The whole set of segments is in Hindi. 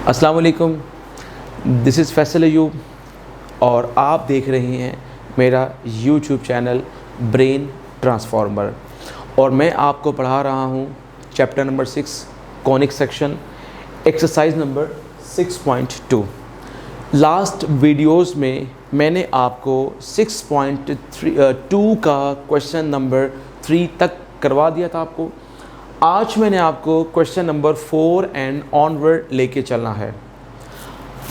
अस्सलाम वालेकुम, दिस इज़ फैसल अयूब और आप देख रहे हैं मेरा यूट्यूब चैनल ब्रेन ट्रांसफार्मर और मैं आपको पढ़ा रहा हूँ chapter number 6 conic section exercise number 6.2। Last videos में मैंने आपको 6.2 का क्वेश्चन नंबर 3 तक करवा दिया था आपको। आज मैंने आपको क्वेश्चन नंबर 4 एंड ऑनवर्ड लेके चलना है।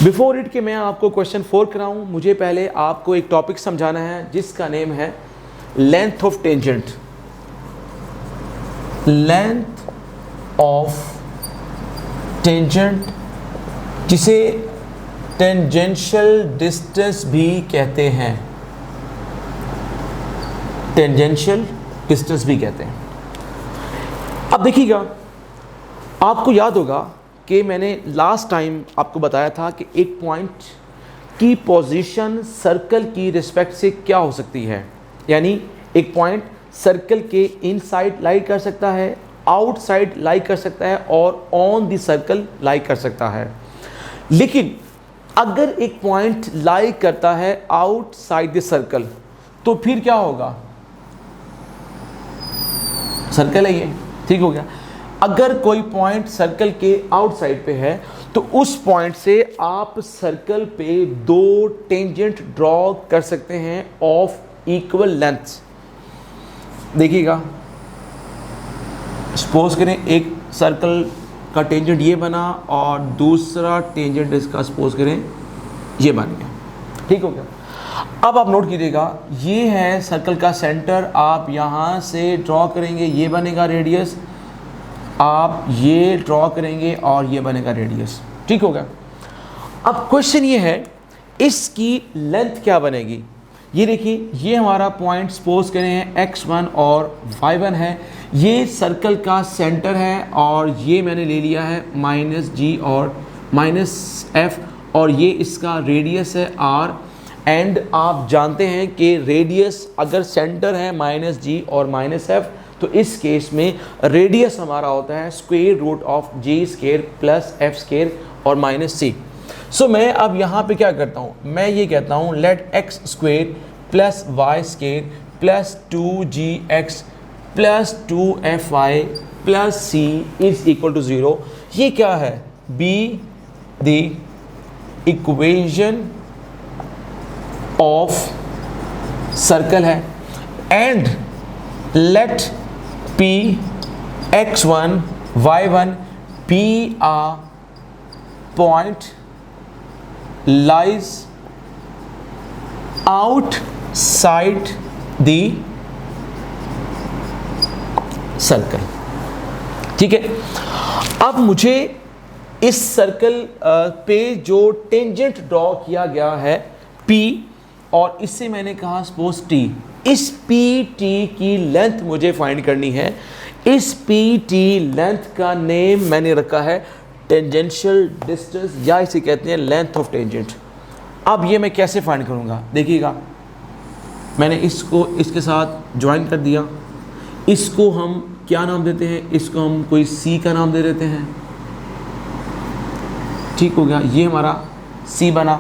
बिफोर इट कि मैं आपको क्वेश्चन 4 कराऊं, मुझे पहले आपको एक टॉपिक समझाना है जिसका नेम है length of tangent. Length of tangent, जिसे टेंजेंशियल डिस्टेंस भी कहते हैं। टेंजेंशियल डिस्टेंस भी कहते हैं। अब देखिएगा, आपको याद होगा कि मैंने लास्ट टाइम आपको बताया था कि एक पॉइंट की पोजीशन सर्कल की रिस्पेक्ट से क्या हो सकती है। यानी एक पॉइंट सर्कल के इनसाइड लाई कर सकता है, आउटसाइड लाई कर सकता है और ऑन द सर्कल लाई कर सकता है। लेकिन अगर एक पॉइंट लाई करता है आउटसाइड द सर्कल तो फिर क्या होगा? सर्कल है ये, ठीक हो गया। अगर कोई पॉइंट सर्कल के आउटसाइड पे है तो उस पॉइंट से आप सर्कल पे दो टेंजेंट ड्रॉ कर सकते हैं ऑफ इक्वल लेंथ। देखिएगा, सपोज करें एक सर्कल का टेंजेंट ये बना और दूसरा टेंजेंट इसका सपोज करें ये बन गया, ठीक हो गया। अब आप नोट कीजिएगा, ये है सर्कल का सेंटर, आप यहाँ से ड्रॉ करेंगे, ये बनेगा रेडियस, आप ये ड्रॉ करेंगे और ये बनेगा रेडियस, ठीक हो गया। अब क्वेश्चन ये है, इसकी लेंथ क्या बनेगी? ये देखिए, ये हमारा पॉइंट सपोज करें x1 और y1 है, ये सर्कल का सेंटर है और ये मैंने ले लिया है -g और -f और ये इसका रेडियस है r। एंड आप जानते हैं कि रेडियस अगर सेंटर है -g और -f तो इस केस में रेडियस हमारा होता है square root of g square plus f square और -c। सो मैं अब यहाँ पे क्या करता हूँ, मैं ये कहता हूँ let x square plus y square plus 2gx plus 2fy plus c is equal to 0। ये क्या है? Be the equation of circle है and let p x1 y1 be a point lies outside the circle, ठीक है। अब मुझे इस सर्कल पे जो टेंजेंट ड्रॉ किया गया है P और इससे मैंने कहा सपोज T, इस PT की लेंथ मुझे फाइंड करनी है। इस PT लेंथ का नेम मैंने रखा है टेंजेंशियल डिस्टेंस या इसे कहते हैं लेंथ ऑफ टेंजेंट। अब ये मैं कैसे फाइंड करूँगा? देखिएगा, मैंने इसको इसके साथ ज्वाइन कर दिया। इसको हम क्या नाम देते हैं? इसको हम कोई C का नाम दे देते हैं, ठीक हो गया। ये हमारा C बना।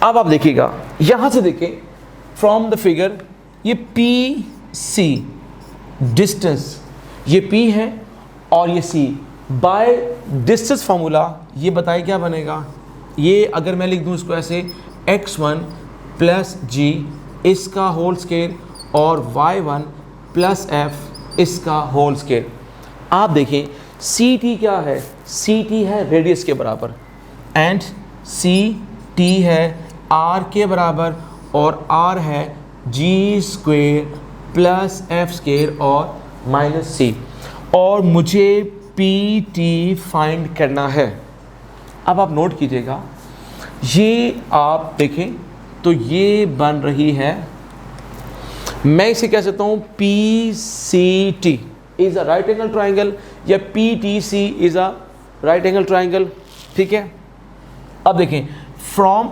अब आप देखिएगा, यहाँ से देखें फ्रॉम द फिगर, ये PC डिस्टेंस, ये P है और ये C बाय डिस्टेंस फार्मूला ये बताए क्या बनेगा। ये अगर मैं लिख दूँ इसको ऐसे x1 प्लस g इसका होल स्क्वायर और y1 प्लस f इसका होल स्क्वायर। आप देखें CT क्या है? CT है रेडियस के बराबर एंड CT है r के बराबर और r है g square plus f square और माइनस c और मुझे PT फाइंड करना है। अब आप नोट कीजिएगा, ये आप देखें तो ये बन रही है, मैं इसे कह सकता हूँ PCT is a right angle triangle या PTC is a right angle triangle, ठीक है। अब देखें फ्रॉम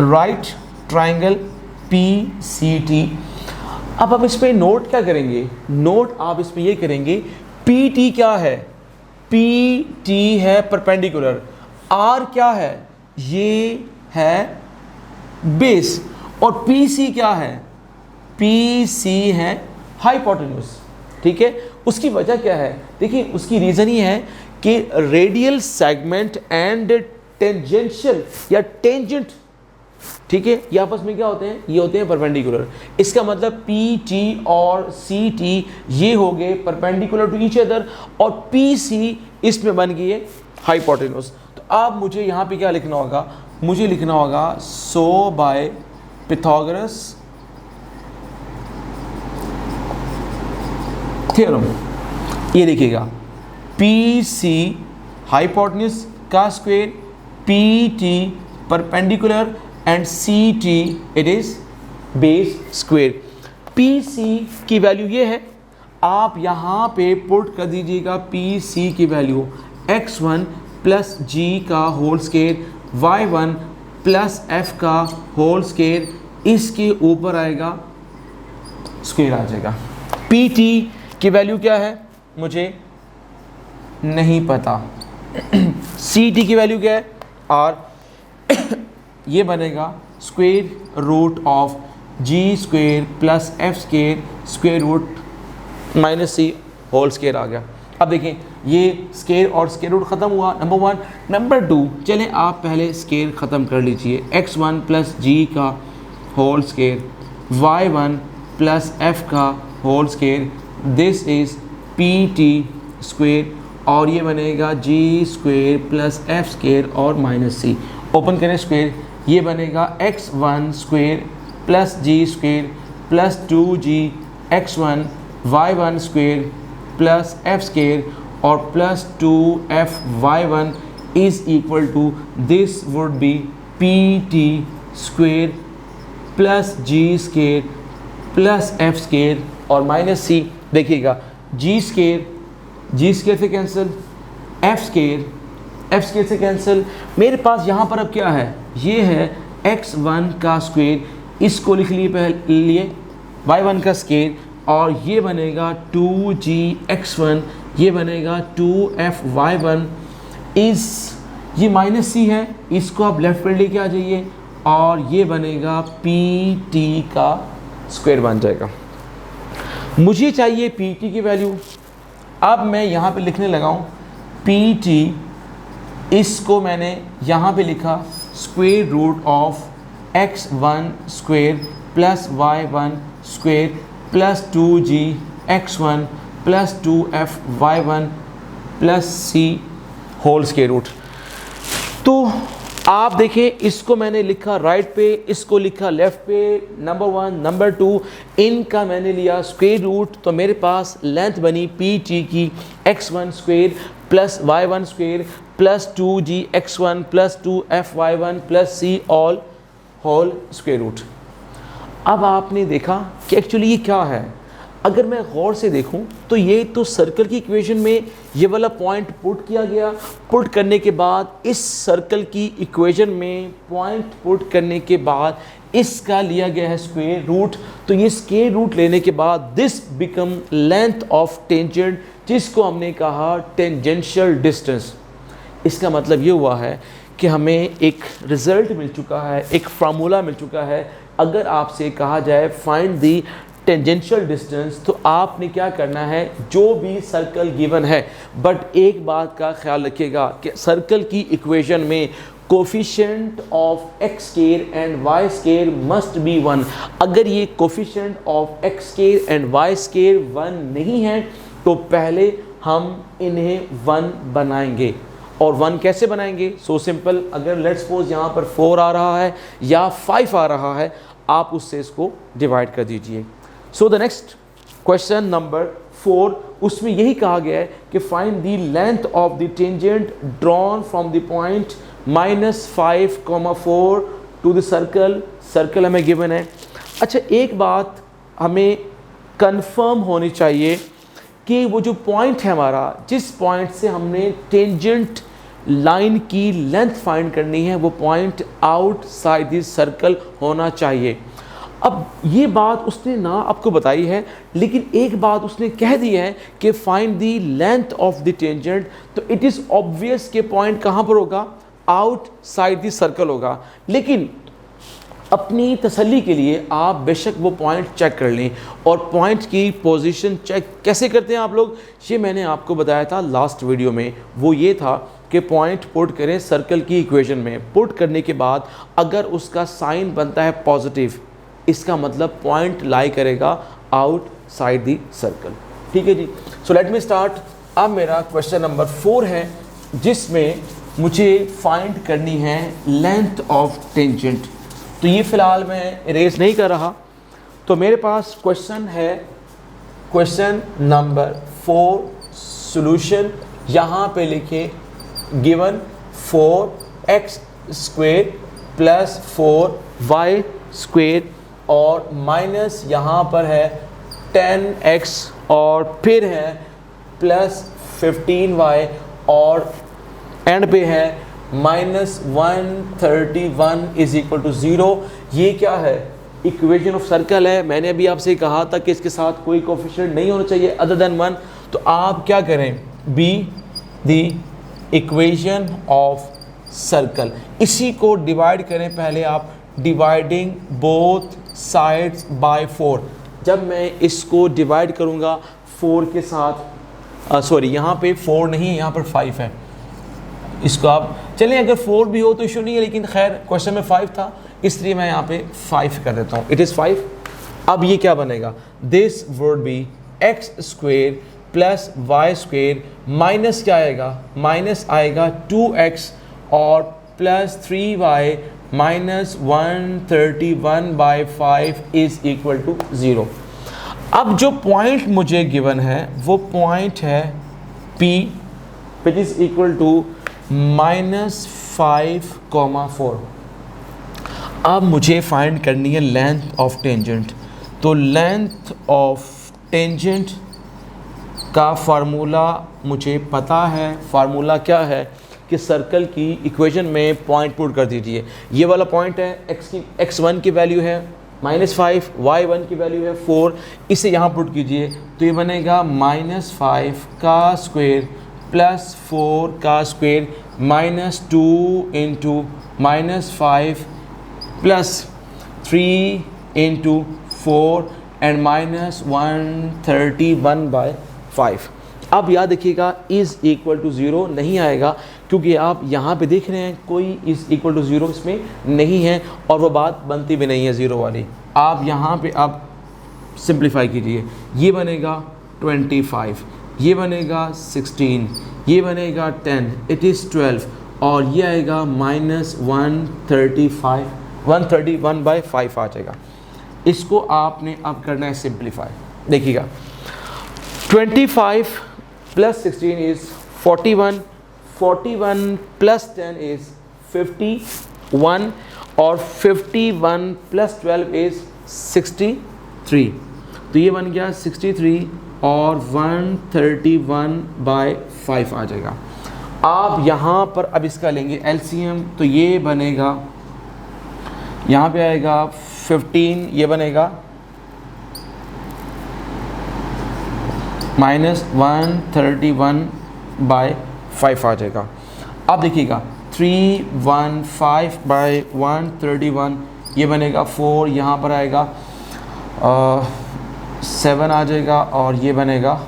राइट ट्राइंगल PCT। अब इस पे नोट क्या करेंगे? नोट आप इस पे ये करेंगे PT क्या है? पी टी है परपेंडिकुलर, आर क्या है, ये है बेस, और पी सी क्या है, पी सी है हाइपोटेन्यूज। ठीक है, उसकी वजह क्या है, देखिए उसकी रीज़न ही है कि रेडियल सेगमेंट एंड टेंजेंशियल या टेंजेंट, ठीक है, ये आपस में क्या होते हैं, ये होते हैं परपेंडिकुलर। इसका मतलब पी टी और सी टी ये हो गए परपेंडिकुलर टू ईच अदर, और पी सी इसमें बन गई है हाइपोटेन्यूज। तो अब मुझे यहाँ पे क्या लिखना होगा, मुझे लिखना होगा सो बाय पिथागोरस थ्योरम। ये देखिएगा पी सी हाइपोटेन्यूज का square, P T perpendicular and C T it is base square. P C की वैल्यू ये है, आप यहाँ पे पुट कर दीजिएगा पी सी की वैल्यू x1 प्लस जी का whole square, y1 plus f का होल स्क्वायर, इसके ऊपर आएगा स्क्वायर आ जाएगा। पी टी की वैल्यू क्या है मुझे नहीं पता, सी टी की वैल्यू क्या है, और ये बनेगा square root of g square plus f square square root minus c whole square आ गया। अब देखें ये स्क्वायर और स्क्वायर रूट ख़त्म हुआ, नंबर वन। नंबर टू, चलें आप पहले स्क्वायर ख़त्म कर लीजिए, x1 प्लस जी का whole square, y1 plus f का whole square, this is P T square, और ये बनेगा g square plus f square और माइनस सी। ओपन करें स्क्वायर, ये बनेगा x1 square plus g square plus 2g x1 y1 square plus f square और plus 2f y1 is equal to, this would be P T square plus g square plus f square और माइनस सी। देखिएगा जी स्क्वायर से कैंसिल, एफ स्क्वायर से कैंसिल। मेरे पास यहाँ पर अब क्या है, ये है x1 का स्क्वायर, इसको लिख लिए y1 का स्क्वायर, और ये बनेगा 2g x1, ये बनेगा 2f y1 इस, ये माइनस सी है, इसको आप लेफ्ट पर लेके आ जाइए, और ये बनेगा पी टी का स्क्वायर बन जाएगा। मुझे चाहिए पी टी की वैल्यू, अब मैं यहाँ पे लिखने लगा हूँ पी टी, इसको मैंने यहाँ पे लिखा square root of x1 square plus y1 square plus 2g x1 plus 2f y1 plus c whole square root. तो आप देखें, इसको मैंने लिखा राइट पे, इसको लिखा लेफ्ट पे, नंबर वन। नंबर टू, इनका मैंने लिया स्क्वायर रूट, तो मेरे पास लेंथ बनी पी टी की x1 square plus y1 square plus 2g x1 plus 2f y1 plus c all whole square root. अब आपने देखा कि एक्चुअली ये क्या है, अगर मैं गौर से देखूं तो ये तो सर्कल की इक्वेशन में ये वाला पॉइंट पुट किया गया, पुट करने के बाद इस सर्कल की इक्वेशन में पॉइंट पुट करने के बाद इसका लिया गया है स्क्वायर रूट। तो ये स्क्वायर रूट लेने के बाद this become length of tangent, जिसको हमने कहा टेंजेंशियल डिस्टेंस। इसका मतलब ये हुआ है कि हमें एक रिजल्ट मिल चुका है, एक फार्मूला मिल चुका है। अगर आपसे कहा जाए फाइंड दी टेंजेंशियल डिस्टेंस, तो आपने क्या करना है, जो भी सर्कल गिवन है, बट एक बात का ख्याल रखिएगा कि सर्कल की इक्वेशन में coefficient of x square and y square must be 1। अगर ये coefficient of x square and y square 1 नहीं है तो पहले हम इन्हें 1 बनाएंगे। और 1 कैसे बनाएंगे, सो सिंपल, अगर लेट्स सपोज यहाँ पर 4 आ रहा है या 5 आ रहा है, आप उससे इसको डिवाइड कर दीजिए। So the next question number 4, उसमें यही कहा गया है कि find the length of the tangent drawn from the point -5,4 to the circle. Circle हमें गिवन है। अच्छा, एक बात हमें कंफर्म होनी चाहिए कि वो जो पॉइंट है हमारा, जिस पॉइंट से हमने टेंजेंट लाइन की लेंथ फाइंड करनी है, वो पॉइंट आउटसाइड दिस सर्कल होना चाहिए। अब ये बात उसने ना आपको बताई है, लेकिन एक बात उसने कह दी है कि find the length of the tangent, तो इट इज़ ऑब्वियस कि पॉइंट कहाँ पर होगा, आउटसाइड द सर्कल होगा। लेकिन अपनी तसल्ली के लिए आप बेशक वो पॉइंट चेक कर लें, और पॉइंट की पोजीशन चेक कैसे करते हैं आप लोग, ये मैंने आपको बताया था लास्ट वीडियो में। वो ये था कि पॉइंट पुट करें सर्कल की इक्वेशन में, पुट करने के बाद अगर उसका साइन बनता है पॉजिटिव, इसका मतलब पॉइंट लाई करेगा आउटसाइड द सर्कल। ठीक है जी। So let me start. अब मेरा क्वेश्चन नंबर 4 है, जिसमें मुझे फाइंड करनी है लेंथ ऑफ टेंजेंट। तो ये फ़िलहाल मैं इरेज नहीं कर रहा। तो मेरे पास क्वेश्चन है, क्वेश्चन नंबर 4 सॉल्यूशन। यहाँ पे लिखे गिवन 4x² प्लस 4y² और माइनस यहाँ पर है 10x और फिर है प्लस 15y और एंड पे है -131 इज इक्वल टू 0। ये क्या है, इक्वेशन ऑफ सर्कल है। मैंने अभी आपसे कहा था कि इसके साथ कोई कोफिशिएंट नहीं होना चाहिए अदर देन 1। तो आप क्या करें, B the equation of circle, इसी को डिवाइड करें। पहले आप डिवाइडिंग बोथ साइड्स बाय 4। जब मैं इसको डिवाइड करूँगा 4 के साथ, सॉरी यहाँ पे 4 नहीं है, यहाँ पर 5 है। इसको आप चलें, अगर 4 भी हो तो इशू नहीं है, लेकिन खैर क्वेश्चन में 5 था, इसलिए मैं यहाँ पे 5 कर देता हूँ। It is 5। अब ये क्या बनेगा, this would be x² plus y² minus क्या आएगा, माइनस आएगा 2x और plus 3y minus 131/5 is equal to 0। अब जो पॉइंट मुझे गिवन है वो पॉइंट है P which is equal to -5,4। अब मुझे फाइंड करनी है लेंथ ऑफ टेंजेंट। तो लेंथ ऑफ टेंजेंट का फार्मूला मुझे पता है। फार्मूला क्या है कि सर्कल की इक्वेशन में पॉइंट पुट कर दीजिए। ये वाला पॉइंट है, x1 की वैल्यू है -5, y1 की वैल्यू है 4। इसे यहाँ पुट कीजिए तो ये बनेगा -5 का स्क्वायर प्लस 4 का square minus 2 into -5 plus 3 into 4 and minus 131/5। अब याद रखिएगा इज़ इक्वल टू 0 नहीं आएगा, क्योंकि आप यहाँ पे देख रहे हैं कोई इज़ इक्वल टू 0 इसमें नहीं है, और वो बात बनती भी नहीं है 0 वाली। आप यहाँ पे आप सिंप्लीफाई कीजिए, ये बनेगा 25, ये बनेगा 16, ये बनेगा 10, इट इज़ 12 और ये आएगा -131/5 आ जाएगा। इसको आपने अब करना है सिंप्लीफाई। देखिएगा 25 प्लस 16 इज़ 41, 41 प्लस 10 इज़ 51 और 51 प्लस 12 इज़ 63। तो ये बन गया 63 और 131/5 आ जाएगा। आप यहाँ पर अब इसका लेंगे एलसीएम, तो ये बनेगा, यहाँ पे आएगा 15, ये बनेगा -131/5 आ जाएगा। अब देखिएगा 315/131 ये बनेगा 4, यहाँ पर आएगा 7 आ जाएगा और ये बनेगा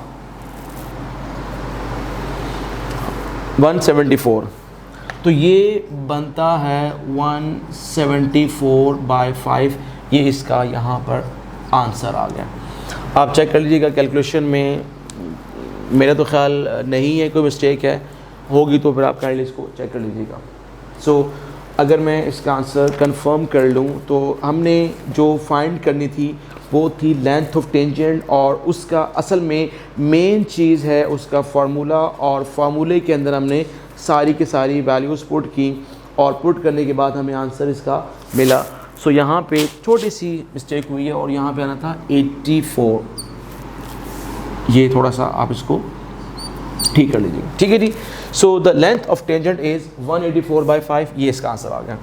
174। तो ये बनता है 174/5। ये इसका यहाँ पर आंसर आ गया। आप चेक कर लीजिएगा कैलकुलेशन में, मेरा तो ख्याल नहीं है कोई मिस्टेक है, होगी तो फिर आप काइंडली इसको चेक कर लीजिएगा। सो अगर मैं इसका आंसर कंफर्म कर लूँ तो हमने जो फाइंड करनी थी वो थी लेंथ ऑफ टेंजेंट, और उसका असल में मेन चीज़ है उसका फार्मूला, और फार्मूले के अंदर हमने सारी की सारी वैल्यूज़ पुट की और पुट करने के बाद हमें आंसर इसका मिला। सो यहाँ पे छोटी सी मिस्टेक हुई है और यहाँ पे आना था 84। ये थोड़ा सा आप इसको ठीक कर लीजिए, ठीक है जी। So the length of tangent is 184/5, ये इसका आंसर आ गया।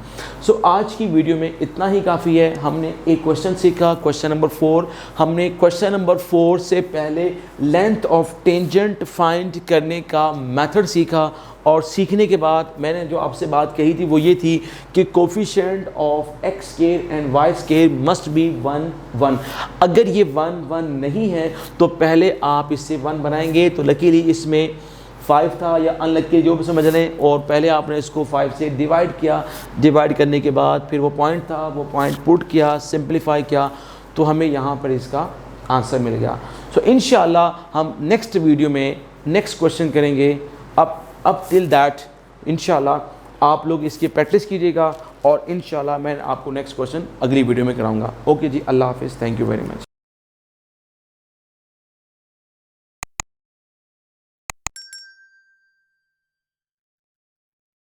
सो आज की वीडियो में इतना ही काफ़ी है। हमने एक क्वेश्चन सीखा, क्वेश्चन नंबर 4। हमने क्वेश्चन नंबर 4 से पहले लेंथ ऑफ टेंजेंट फाइंड करने का मेथड सीखा, और सीखने के बाद मैंने जो आपसे बात कही थी वो ये थी कि coefficient of x square and y square must be 1 1। अगर ये 1 1 नहीं है तो पहले आप इससे 1 बनाएंगे। तो लकीली इसमें 5 था, या अनलकी जो भी समझ लें, और पहले आपने इसको 5 से डिवाइड किया। डिवाइड करने के बाद फिर वो पॉइंट था, वो पॉइंट पुट किया, सिंप्लीफाई किया, तो हमें यहाँ पर इसका आंसर मिल गया। सो इंशाल्लाह हम नेक्स्ट वीडियो में नेक्स्ट क्वेश्चन करेंगे। अब टिल दैट इंशाल्लाह आप लोग इसकी प्रैक्टिस कीजिएगा, और इंशाल्लाह मैं आपको नेक्स्ट क्वेश्चन अगली वीडियो में कराऊंगा। ओके जी, अल्लाह हाफिज़, थैंक यू वेरी मच।